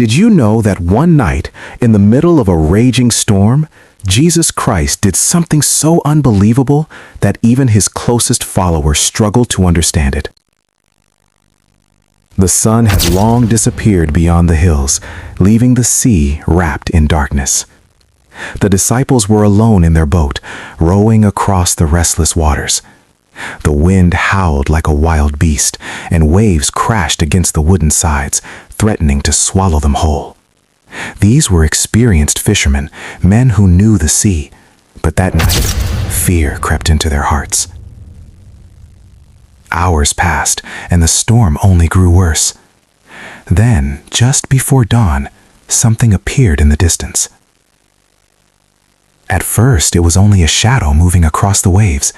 Did you know that one night, in the middle of a raging storm, Jesus Christ did something so unbelievable that even his closest followers struggled to understand it? The sun had long disappeared beyond the hills, leaving the sea wrapped in darkness. The disciples were alone in their boat, rowing across the restless waters. The wind howled like a wild beast, and waves crashed against the wooden sides, threatening to swallow them whole. These were experienced fishermen, men who knew the sea, but that night, fear crept into their hearts. Hours passed, and the storm only grew worse. Then, just before dawn, something appeared in the distance. At first, it was only a shadow moving across the waves,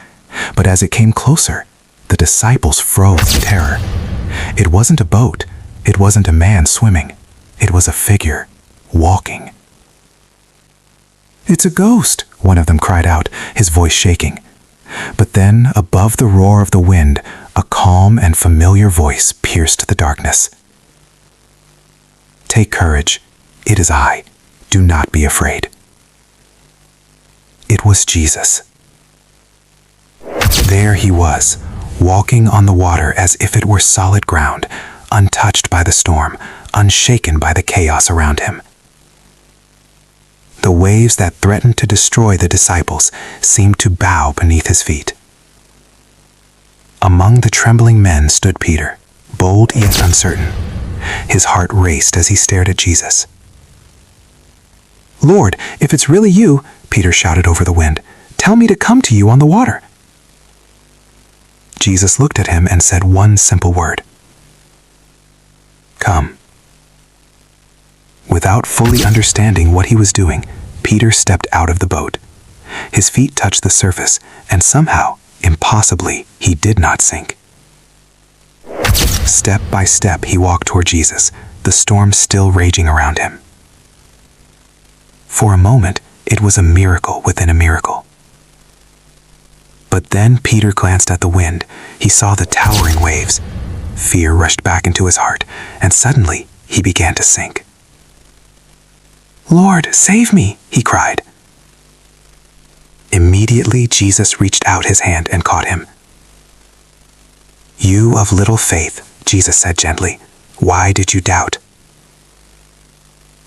but as it came closer, the disciples froze in terror. It wasn't a boat, it wasn't a man swimming, it was a figure, walking. "It's a ghost," one of them cried out, his voice shaking. But then, above the roar of the wind, a calm and familiar voice pierced the darkness. "Take courage, it is I. Do not be afraid." It was Jesus. There he was, walking on the water as if it were solid ground, untouched by the storm, unshaken by the chaos around him. The waves that threatened to destroy the disciples seemed to bow beneath his feet. Among the trembling men stood Peter, bold yet uncertain. His heart raced as he stared at Jesus. "Lord, if it's really you," Peter shouted over the wind, "tell me to come to you on the water." Jesus looked at him and said one simple word: "Come." Without fully understanding what he was doing, Peter stepped out of the boat. His feet touched the surface, and somehow, impossibly, he did not sink. Step by step, he walked toward Jesus, the storm still raging around him. For a moment, it was a miracle within a miracle. But then Peter glanced at the wind. He saw the towering waves. Fear rushed back into his heart, and suddenly he began to sink. "Lord, save me," he cried. Immediately, Jesus reached out his hand and caught him. "You of little faith," Jesus said gently, "why did you doubt?"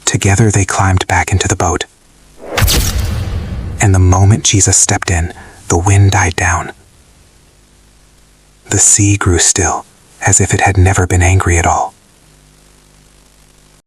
Together they climbed back into the boat. And the moment Jesus stepped in, the wind died down. The sea grew still, as if it had never been angry at all.